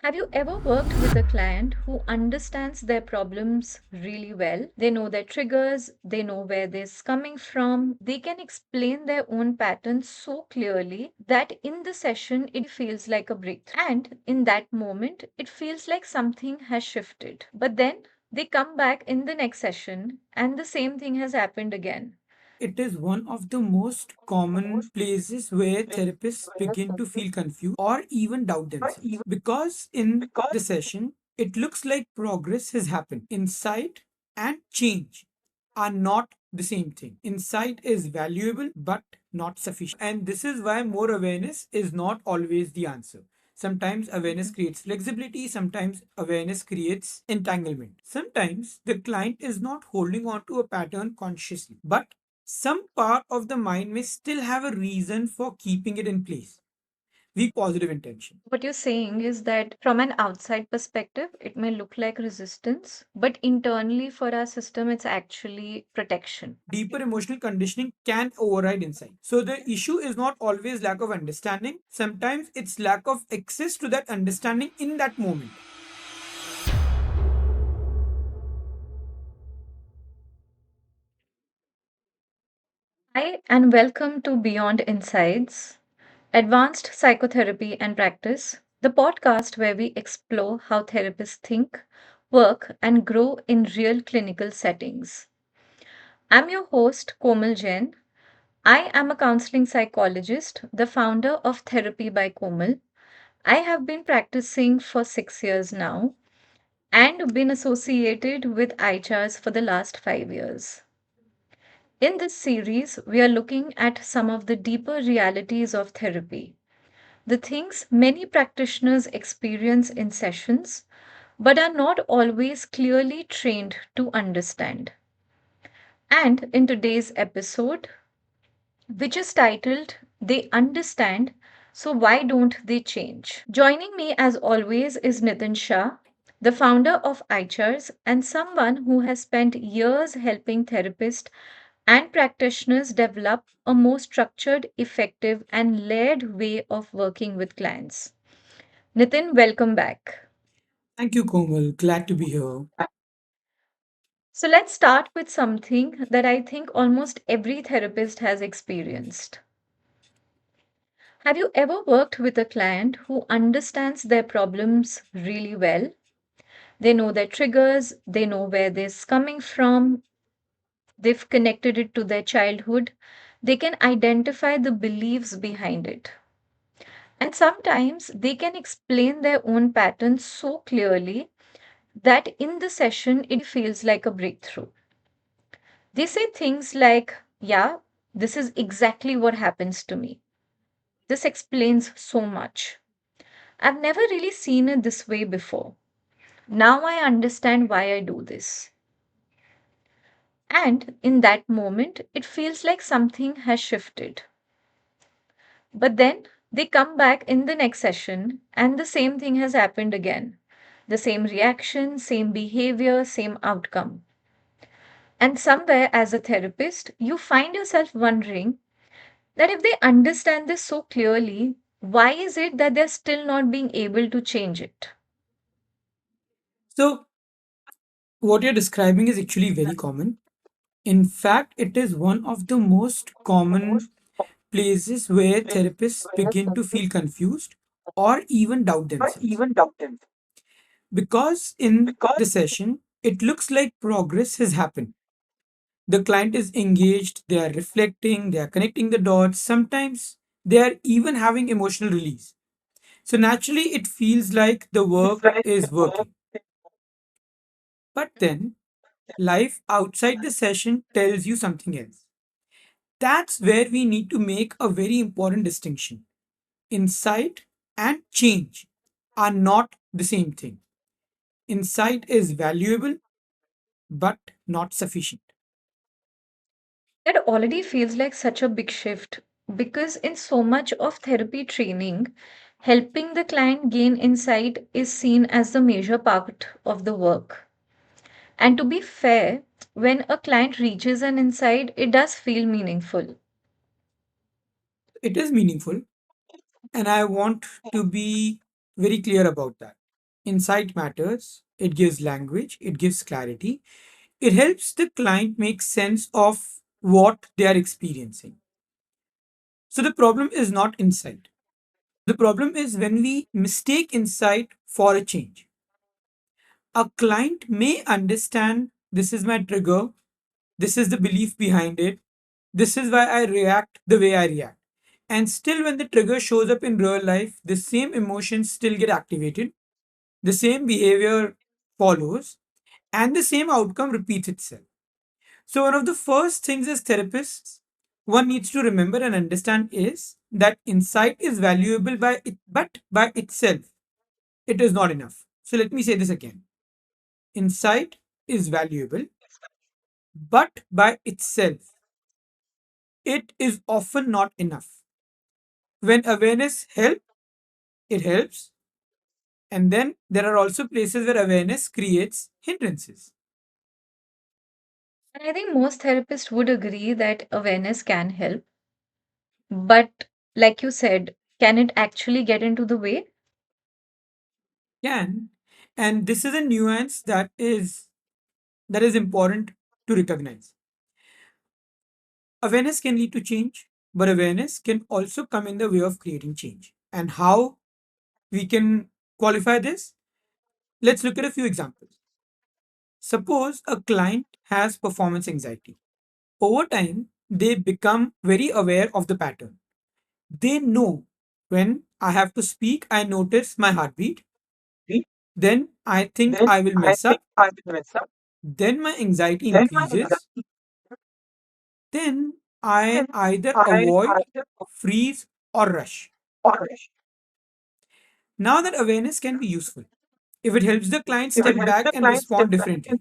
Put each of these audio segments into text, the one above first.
Have you ever worked with a client who understands their problems really well? They know their triggers, they know where this coming from, they can explain their own patterns so clearly that in the session it feels like a breakthrough. And in that moment, it feels like something has shifted. But then they come back in the next session and the same thing has happened again. It is one of the most common places where therapists begin to feel confused or even doubt themselves. Because in the session, it looks like progress has happened. Insight and change are not the same thing. Insight is valuable but not sufficient. And this is why more awareness is not always the answer. Sometimes awareness creates flexibility, sometimes awareness creates entanglement. Sometimes the client is not holding on to a pattern consciously, but some part of the mind may still have a reason for keeping it in place. Weak positive intention. What you're saying is that from an outside perspective, it may look like resistance, but internally for our system, it's actually protection. Deeper emotional conditioning can override insight. So the issue is not always lack of understanding. Sometimes it's lack of access to that understanding in that moment. Hi, and welcome to Beyond Insights, Advanced Psychotherapy and Practice, the podcast where we explore how therapists think, work, and grow in real clinical settings. I'm your host, Komal Jain. I am a counseling psychologist, the founder of Therapy by Komal. I have been practicing for 6 years now and been associated with iChars for the last 5 years. In this series, we are looking at some of the deeper realities of therapy, the things many practitioners experience in sessions but are not always clearly trained to understand. And in today's episode, which is titled They Understand, so Why Don't They Change? Joining me, as always, is Nitin Shah, the founder of iChars and someone who has spent years helping therapists and practitioners develop a more structured, effective, and layered way of working with clients. Nitin, welcome back. Thank you, Komal. Glad to be here. So let's start with something that I think almost every therapist has experienced. Have you ever worked with a client who understands their problems really well? They know their triggers, they know where this coming from, they've connected it to their childhood, they can identify the beliefs behind it. And sometimes they can explain their own patterns so clearly that in the session it feels like a breakthrough. They say things like, yeah, this is exactly what happens to me. This explains so much. I've never really seen it this way before. Now I understand why I do this. And in that moment, it feels like something has shifted. But then they come back in the next session and the same thing has happened again. The same reaction, same behavior, same outcome. And somewhere as a therapist, you find yourself wondering that if they understand this so clearly, why is it that they're still not being able to change it? So, what you're describing is actually very common. In fact, it is one of the most common places where therapists begin to feel confused or even doubt themselves. Because in the session, it looks like progress has happened. The client is engaged, they are reflecting, they are connecting the dots. Sometimes they are even having emotional release. So naturally, it feels like the work is working. But then, life outside the session tells you something else. That's where we need to make a very important distinction. Insight and change are not the same thing. Insight is valuable but not sufficient. That already feels like such a big shift because in so much of therapy training, helping the client gain insight is seen as the major part of the work. And to be fair, when a client reaches an insight, it does feel meaningful. It is meaningful, and I want to be very clear about that. Insight matters. It gives language, it gives clarity. It helps the client make sense of what they are experiencing. So the problem is not insight. The problem is when we mistake insight for a change. A client may understand this is my trigger, this is the belief behind it, this is why I react the way I react. And still, when the trigger shows up in real life, the same emotions still get activated, the same behavior follows, and the same outcome repeats itself. So, one of the first things as therapists one needs to remember and understand is that insight is valuable but by itself, it is not enough. So, let me say this again. Insight is valuable, but by itself, it is often not enough. When awareness helps, it helps. And then there are also places where awareness creates hindrances. And I think most therapists would agree that awareness can help, but like you said, can it actually get into the way? Can. And this is a nuance that is important to recognize. Awareness can lead to change, but awareness can also come in the way of creating change. And how we can qualify this? Let's look at a few examples. Suppose a client has performance anxiety. Over time, they become very aware of the pattern. They know when I have to speak, I notice my heartbeat. Then I think I will mess up. Then my anxiety increases. Then I either avoid, freeze, or rush. Now that awareness can be useful if it helps the client step back and respond differently.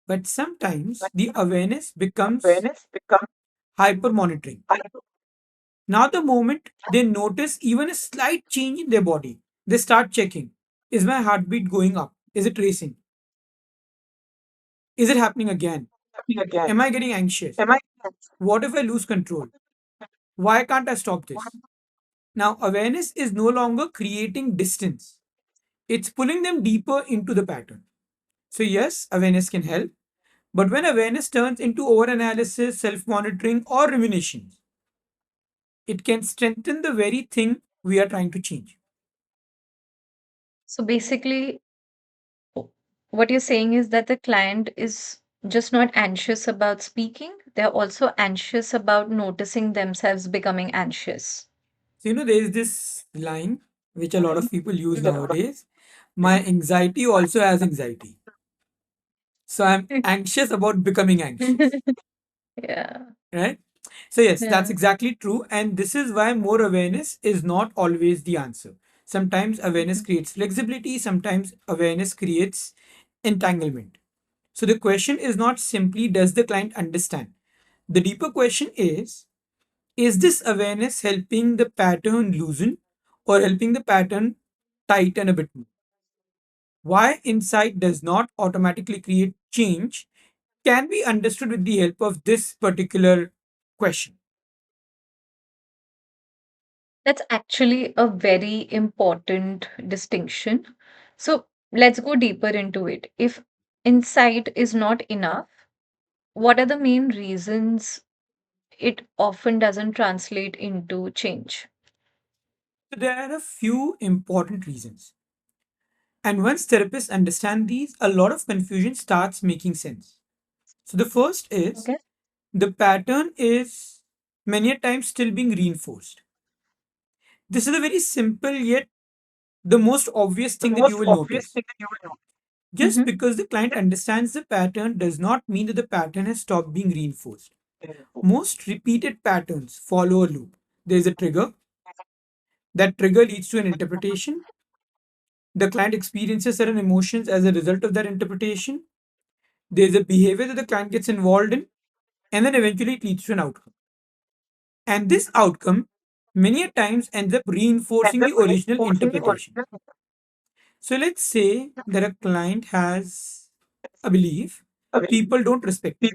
But sometimes the awareness becomes hyper monitoring. Now, the moment they notice even a slight change in their body, they start checking: is my heartbeat going up? Is it racing? Is it happening again? Am I getting anxious? What if I lose control? Why can't I stop this? Now, awareness is no longer creating distance, it's pulling them deeper into the pattern. So, yes, awareness can help, but when awareness turns into overanalysis, self monitoring, or rumination, it can strengthen the very thing we are trying to change. So basically, what you're saying is that the client is just not anxious about speaking, they're also anxious about noticing themselves becoming anxious. So, there is this line which a lot of people use nowadays: my anxiety also has anxiety. So, I'm anxious about becoming anxious, Yeah. right? So, yes, that's Yeah. exactly true. And this is why more awareness is not always the answer. Sometimes awareness creates flexibility, sometimes awareness creates entanglement. So, the question is not simply does the client understand? The deeper question is this awareness helping the pattern loosen or helping the pattern tighten a bit more? Why insight does not automatically create change can be understood with the help of this particular question. That's actually a very important distinction. So let's go deeper into it. If insight is not enough, what are the main reasons it often doesn't translate into change? So there are a few important reasons. And once therapists understand these, a lot of confusion starts making sense. So the first is Okay. the pattern is many a times still being reinforced. This is a very simple yet the most obvious thing that you will notice. Just Mm-hmm. because the client understands the pattern does not mean that the pattern has stopped being reinforced. Most repeated patterns follow a loop. There is a trigger. That trigger leads to an interpretation. The client experiences certain emotions as a result of that interpretation. There is a behavior that the client gets involved in, and then eventually it leads to an outcome. And this outcome many a times ends up reinforcing the original interpretation. So let's say that a client has a belief: people don't respect me.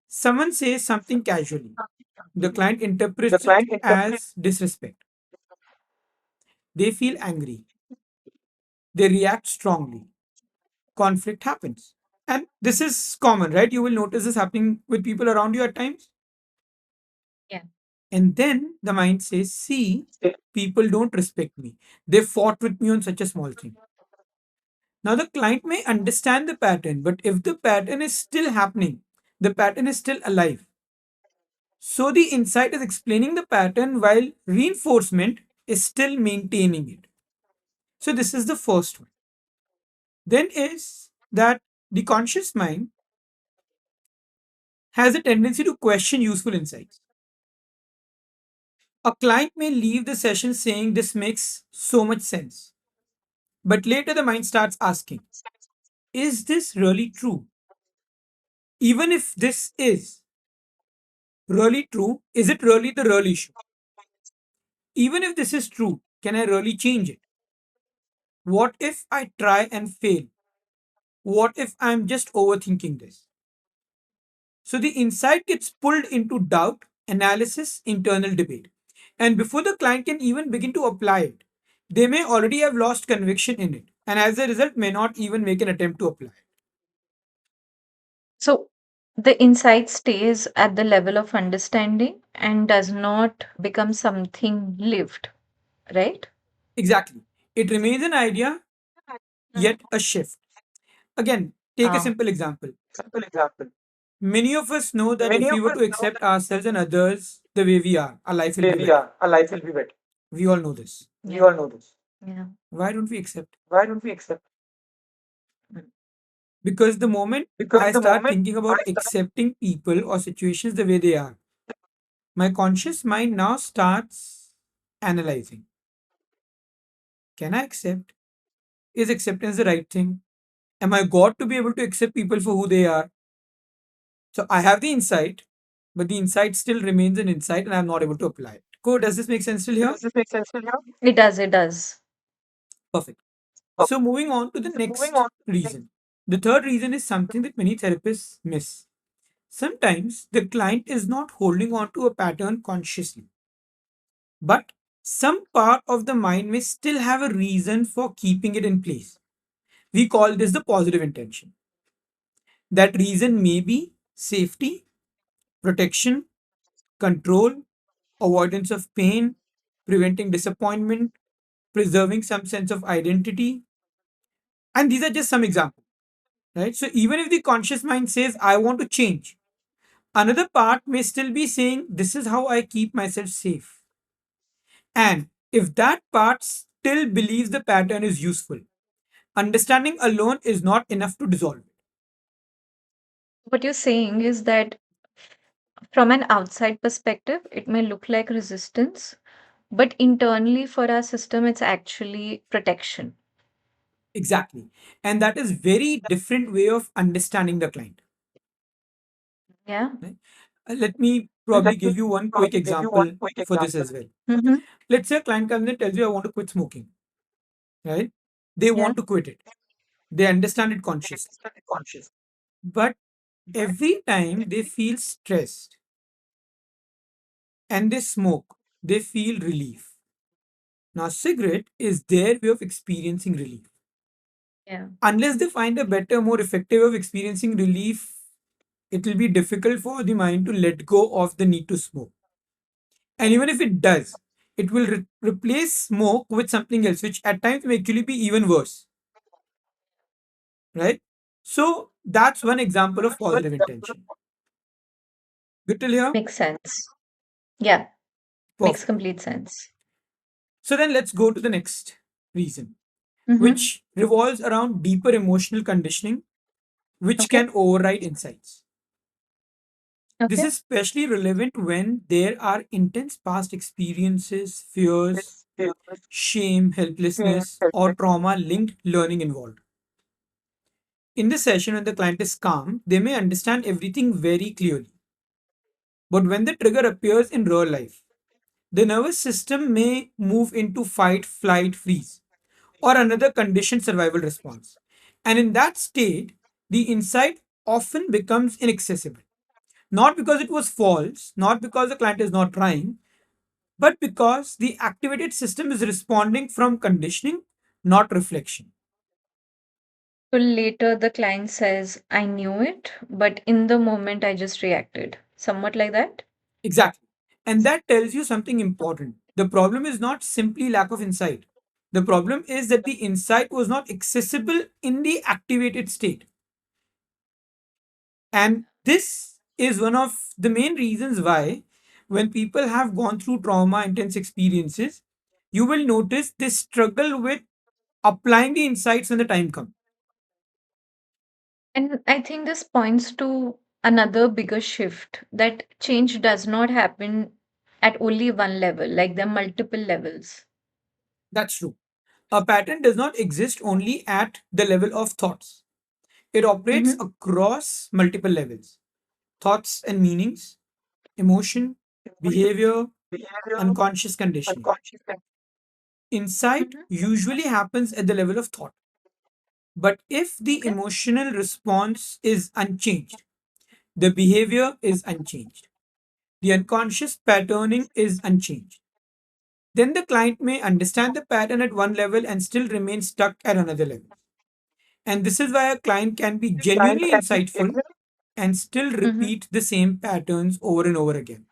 Someone says something casually. The client interprets it as disrespect. They feel angry. they react strongly. Conflict happens. And this is common, right? You will notice this happening with people around you at times. Yeah. And then the mind says, see, people don't respect me. They fought with me on such a small thing. Now, the client may understand the pattern, but if the pattern is still happening, the pattern is still alive. So, the insight is explaining the pattern while reinforcement is still maintaining it. So, this is the first one. Then is that the conscious mind has a tendency to question useful insights. A client may leave the session saying this makes so much sense. But later the mind starts asking, is this really true? Even if this is really true, is it really the real issue? Even if this is true, can I really change it? What if I try and fail? What if I'm just overthinking this? So the insight gets pulled into doubt, analysis, internal debate. And before the client can even begin to apply it, they may already have lost conviction in it. And as a result, may not even make an attempt to apply it. So the insight stays at the level of understanding and does not become something lived, right? Exactly. It remains an idea, Mhm. yet a shift. Again, take a Ah, simple example. Many of us know that if we were to accept ourselves and others the way we are, our life will be better. We all know this. yeah, yeah. Why don't we accept? Because the moment I start thinking about accepting people or situations the way they are, my conscious mind now starts analyzing. Can I accept? Is acceptance the right thing? Am I God to be able to accept people for who they are? So I have the insight, but the insight still remains an insight and I'm not able to apply it. Cool. Does this make sense till here? It does, it does. Perfect. So moving on to the next reason. The third reason is something that many therapists miss. Sometimes the client is not holding on to a pattern consciously, but some part of the mind may still have a reason for keeping it in place. We call this the positive intention. That reason may be safety, protection, control, avoidance of pain, preventing disappointment, preserving some sense of identity. And these are just some examples, right? So even if the conscious mind says, I want to change, another part may still be saying, this is how I keep myself safe. And if that part still believes the pattern is useful, understanding alone is not enough to dissolve it. What you're saying is that from an outside perspective, it may look like resistance, but internally for our system, it's actually protection. Exactly. And that is very different way of understanding the client. Yeah. Right? Let me probably give you one quick example for this as well. Mm-hmm. Let's say a client comes and tells you, I want to quit smoking, right? They Yeah. want to quit it. They understand it consciously. But every time they feel stressed and they smoke, they feel relief. Now, cigarette is their way of experiencing relief. Yeah. Unless they find a better, more effective way of experiencing relief, it will be difficult for the mind to let go of the need to smoke. And even if it does, it will replace smoke with something else, which at times may actually be even worse, right? So that's one example of positive intention. Good till here? Makes sense. Yeah. Makes Perfect. complete sense. So then let's go to the next reason, Mm-hmm. which revolves around deeper emotional conditioning, which Okay. can override insights. This Okay. is especially relevant when there are intense past experiences, fears, shame, helplessness, or trauma linked learning involved. In the session, when the client is calm, they may understand everything very clearly. But when the trigger appears in real life, the nervous system may move into fight, flight, freeze, or another conditioned survival response. And in that state, the insight often becomes inaccessible. Not because it was false, not because the client is not trying, but because the activated system is responding from conditioning, not reflection. So later the client says, I knew it, but in the moment I just reacted. Somewhat like that. Exactly. And that tells you something important. The problem is not simply lack of insight. The problem is that the insight was not accessible in the activated state. And this is one of the main reasons why, when people have gone through trauma intense experiences, you will notice they struggle with applying the insights when the time comes. And I think this points to another bigger shift that change does not happen at only one level, like there are multiple levels. That's true. A pattern does not exist only at the level of thoughts. It operates Hmm. across multiple levels: thoughts and meanings, emotion, behavior, unconscious conditioning. Insight Hmm. usually happens at the level of thought. But if the Okay. emotional response is unchanged, the behavior is unchanged, the unconscious patterning is unchanged, then the client may understand the pattern at one level and still remain stuck at another level. And this is why a client can be genuinely insightful and still Hmm. repeat the same patterns over and over again.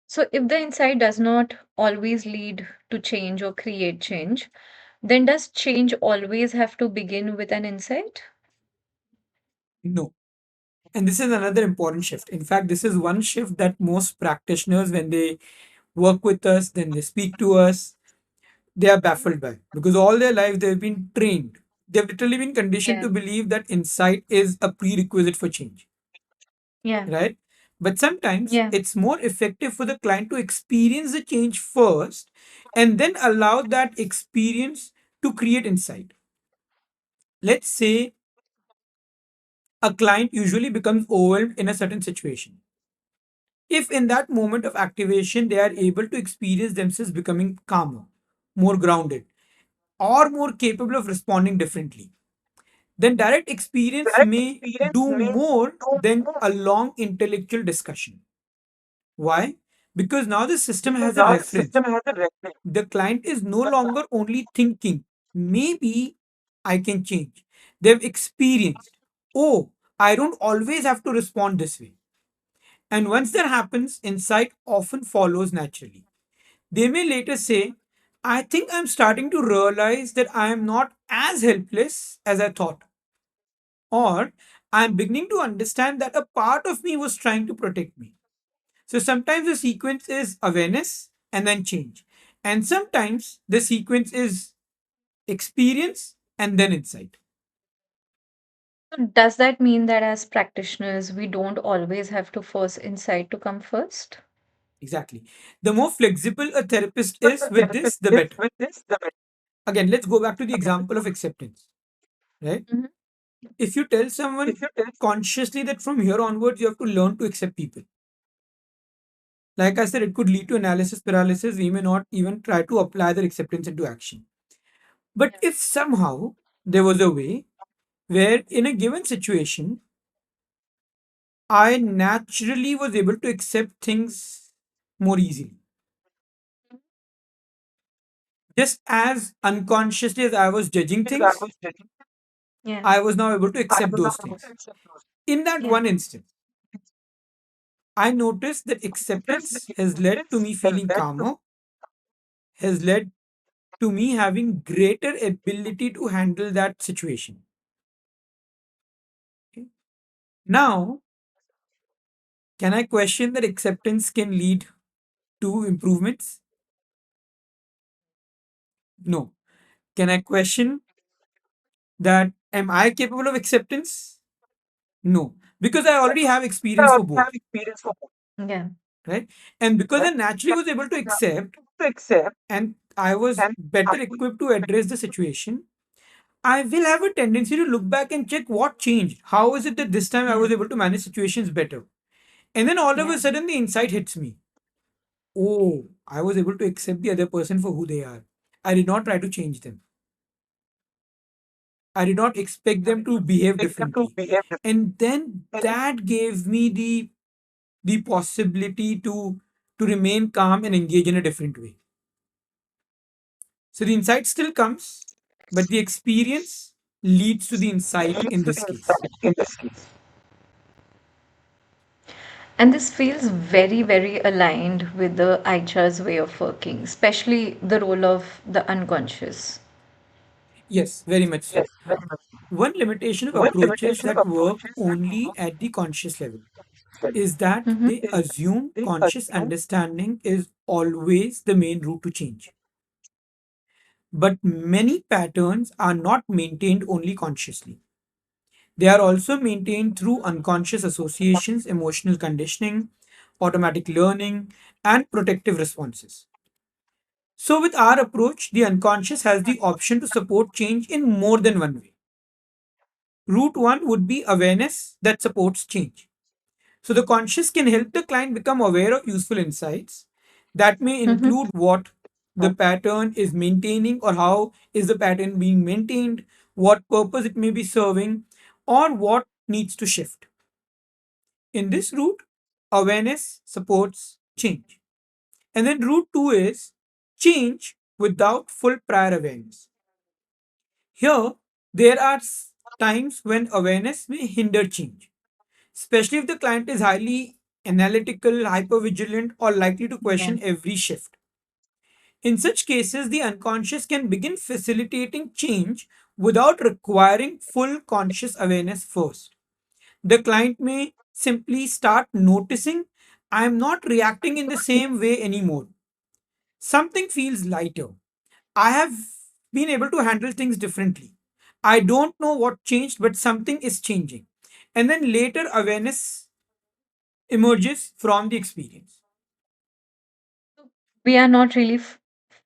So if the insight does not always lead to change or create change, then does change always have to begin with an insight? No. And this is another important shift. In fact, this is one shift that most practitioners, when they work with us, then they speak to us, they are baffled by, because all their life they've been trained. They've literally been conditioned Yeah. to believe that insight is a prerequisite for change, Yeah. right? But sometimes Yeah. it's more effective for the client to experience the change first and then allow that experience to create insight. Let's say a client usually becomes overwhelmed in a certain situation. If in that moment of activation they are able to experience themselves becoming calmer, more grounded, or more capable of responding differently, then direct experience may do more than a long intellectual discussion. Why? Because now the system has a reference. The client is no longer only thinking, maybe I can change. They've experienced, oh, I don't always have to respond this way. And once that happens, insight often follows naturally. They may later say, I think I'm starting to realize that I am not as helpless as I thought. Or I'm beginning to understand that a part of me was trying to protect me. So sometimes the sequence is awareness and then change. And sometimes the sequence is experience and then insight. So does that mean that as practitioners, we don't always have to force insight to come first? Exactly. The more flexible a therapist is with this, the better. Again, let's go back to the example of acceptance, right? Mhm. If you tell someone consciously that from here onwards you have to learn to accept people, like I said, it could lead to analysis paralysis. We may not even try to apply their acceptance into action. But if somehow there was a way where, in a given situation, I naturally was able to accept things more easily, just as unconsciously as I was judging things, Yeah. I was now able to accept those things. In that Yeah. one instance, I noticed that acceptance has led to me feeling calmer, has led to me having greater ability to handle that situation. Okay. Now, can I question that acceptance can lead to improvements? No. Can I question that am I capable of acceptance? No. Because I already have experience for both, Yeah. right? And because I naturally was able to accept and I was better equipped to address the situation, I will have a tendency to look back and check what changed. How is it that this time I Yeah. was able to manage situations better? And then all of a Yeah. sudden the insight hits me. Oh, I was able to accept the other person for who they are. I did not try to change them. I did not expect them to behave differently. And then that gave me the possibility to remain calm and engage in a different way. So the insight still comes, but the experience leads to the insight in this case. And this feels very, very aligned with the ICHA's way of working, especially the role of the unconscious. Yes, very much so. One limitation of approaches that work only at the conscious level is that Mhm. they assume conscious understanding is always the main route to change. But many patterns are not maintained only consciously. They are also maintained through unconscious associations, emotional conditioning, automatic learning, and protective responses. So, with our approach, the unconscious has the option to support change in more than one way. Route one would be awareness that supports change. So, the conscious can help the client become aware of useful insights. That may Mhm. include what the pattern is maintaining or how is the pattern being maintained, what purpose it may be serving, or what needs to shift. In this route, awareness supports change. And then route two is change without full prior awareness. Here, there are times when awareness may hinder change, especially if the client is highly analytical, hypervigilant, or likely to Yeah. question every shift. In such cases, the unconscious can begin facilitating change without requiring full conscious awareness first. The client may simply start noticing, I am not reacting in the same way anymore. Something feels lighter. I have been able to handle things differently. I don't know what changed, but something is changing. And then later, awareness emerges from the experience. We are not really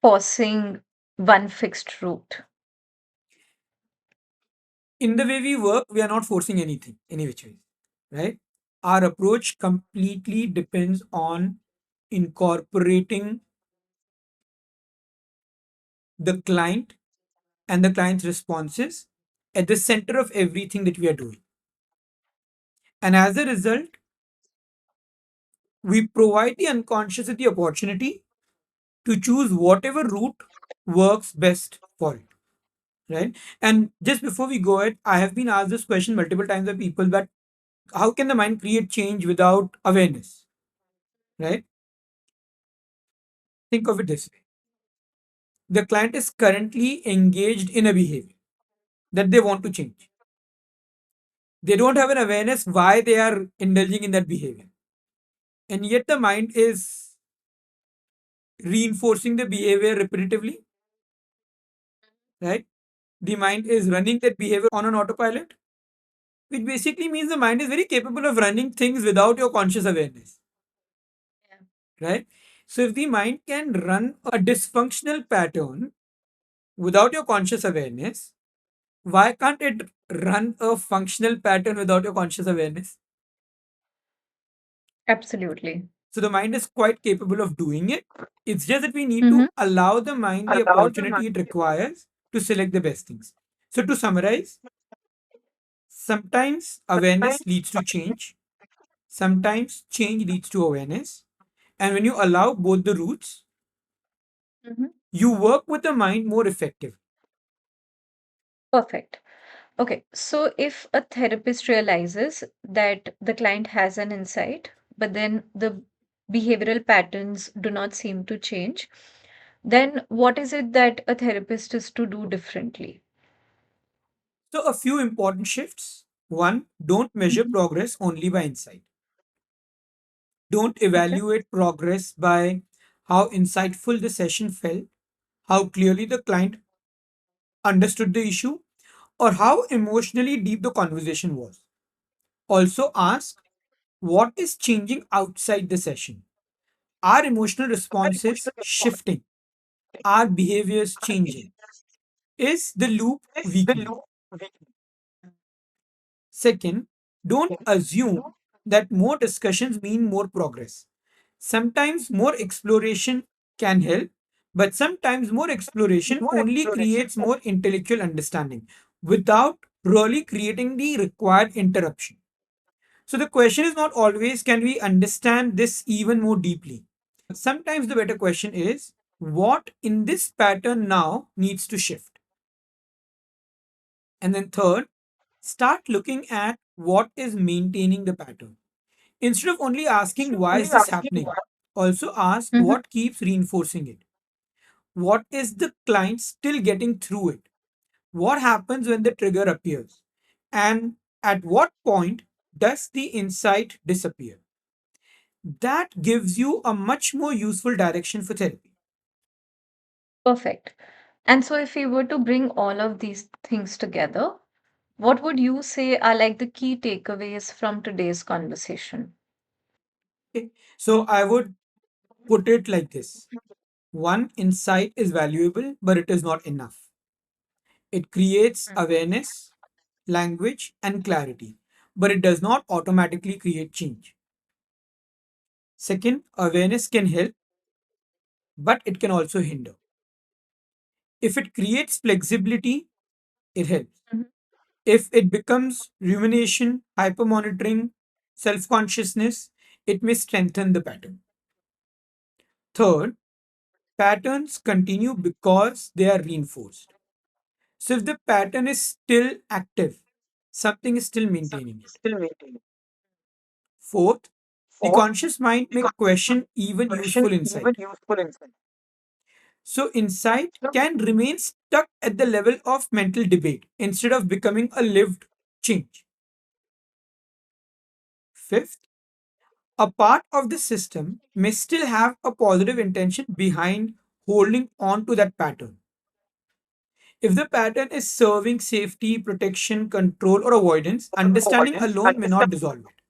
forcing one fixed route. In the way we work, we are not forcing anything, any which way, right? Our approach completely depends on incorporating the client and the client's responses at the center of everything that we are doing. And as a result, we provide the unconscious with the opportunity to choose whatever route works best for it, right? And just before we go ahead, I have been asked this question multiple times by people that how can the mind create change without awareness, right? Think of it this way: the client is currently engaged in a behavior that they want to change. They don't have an awareness why they are indulging in that behavior. And yet the mind is reinforcing the behavior repetitively, right? The mind is running that behavior on an autopilot, which basically means the mind is very capable of running things without your conscious awareness, right? So if the mind can run a dysfunctional pattern without your conscious awareness, why can't it run a functional pattern without your conscious awareness? Absolutely. So the mind is quite capable of doing it. It's just that we need Mhm. to allow the mind the opportunity it requires to select the best things. So to summarize, sometimes awareness leads to change, sometimes change leads to awareness. And when you allow both the routes, Mhm. you work with the mind more effectively. Perfect. Okay, so if a therapist realizes that the client has an insight, but then the behavioral patterns do not seem to change, then what is it that a therapist is to do differently? So a few important shifts. One, don't measure Mhm. progress only by insight. Don't Okay. evaluate progress by how insightful the session felt, how clearly the client understood the issue, or how emotionally deep the conversation was. Also, ask what is changing outside the session. Are emotional responses shifting? Are behaviors changing? Is the loop weakening? Second, don't assume that more discussions mean more progress. Sometimes more exploration can help, but sometimes more exploration only creates more intellectual understanding without really creating the required interruption. So the question is not always, can we understand this even more deeply? Sometimes the better question is, what in this pattern now needs to shift? And then third, start looking at what is maintaining the pattern. Instead of only asking why is this happening, also ask Mhm. what keeps reinforcing it. What is the client still getting through it? What happens when the trigger appears? And at what point does the insight disappear? That gives you a much more useful direction for therapy. Perfect. And so, if we were to bring all of these things together, what would you say are like the key takeaways from today's conversation? Okay. So I would put it like this: one, insight is valuable, but it is not enough. It creates awareness, language, and clarity, but it does not automatically create change. Second, awareness can help, but it can also hinder. If it creates flexibility, it helps. Mhm. If it becomes rumination, hypermonitoring, self consciousness, it may strengthen the pattern. Third, patterns continue because they are reinforced. So if the pattern is still active, something is still maintaining it. Fourth, the conscious mind may question even useful insight. So insight can remain stuck at the level of mental debate instead of becoming a lived change. Fifth, a part of the system may still have a positive intention behind holding on to that pattern. If the pattern is serving safety, protection, control, or avoidance, understanding alone may not dissolve it.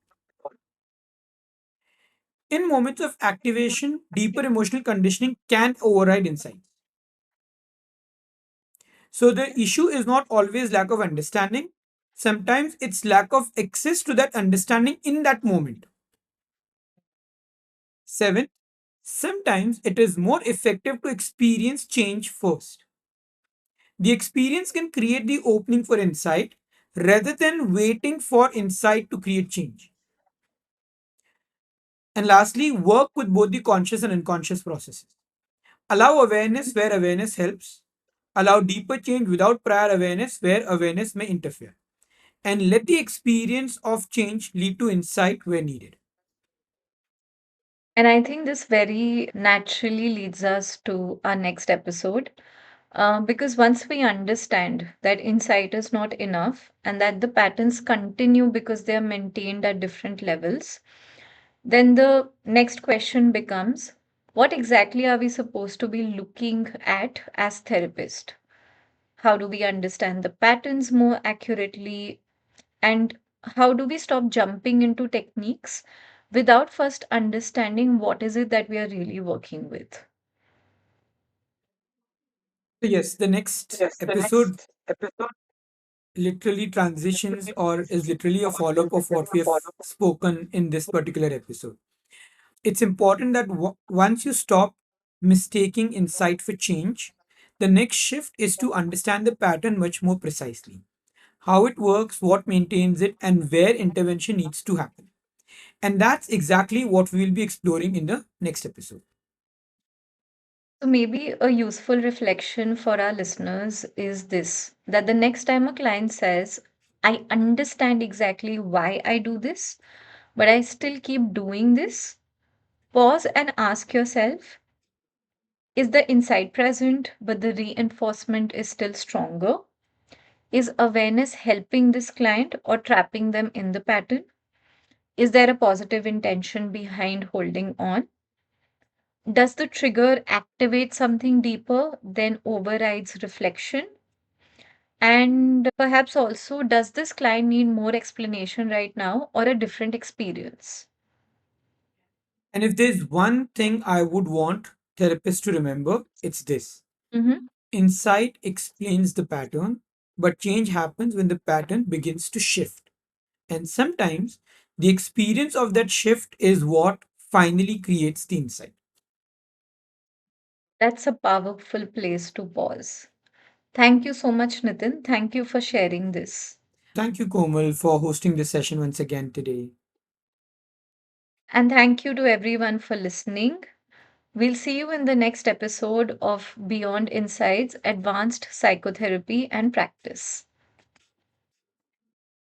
In moments of activation, deeper emotional conditioning can override insights. So the issue is not always lack of understanding. Sometimes it's lack of access to that understanding in that moment. Seventh, sometimes it is more effective to experience change first. The experience can create the opening for insight rather than waiting for insight to create change. And lastly, work with both the conscious and unconscious processes. Allow awareness where awareness helps. Allow deeper change without prior awareness where awareness may interfere. And let the experience of change lead to insight where needed. And I think this very naturally leads us to our next episode. Because once we understand that insight is not enough and that the patterns continue because they are maintained at different levels, then the next question becomes, what exactly are we supposed to be looking at as therapists? How do we understand the patterns more accurately? And how do we stop jumping into techniques without first understanding what is it that we are really working with? So, yes, the next episode literally transitions or is literally a follow up of what we have spoken in this particular episode. It's important that once you stop mistaking insight for change, the next shift is to understand the pattern much more precisely. How it works, what maintains it, and where intervention needs to happen. And that's exactly what we will be exploring in the next episode. So, maybe a useful reflection for our listeners is this, that the next time a client says, I understand exactly why I do this, but I still keep doing this, pause and ask yourself, is the insight present, but the reinforcement is still stronger? Is awareness helping this client or trapping them in the pattern? Is there a positive intention behind holding on? Does the trigger activate something deeper than overrides reflection? And perhaps also, does this client need more explanation right now or a different experience? And if there's one thing I would want therapists to remember, it's this: Mhm. insight explains the pattern, but change happens when the pattern begins to shift. And sometimes the experience of that shift is what finally creates the insight. That's a powerful place to pause. Thank you so much, Nitin. Thank you for sharing this. Thank you, Komal, for hosting this session once again today. And thank you to everyone for listening. We'll see you in the next episode of Beyond Insights Advanced Psychotherapy and Practice.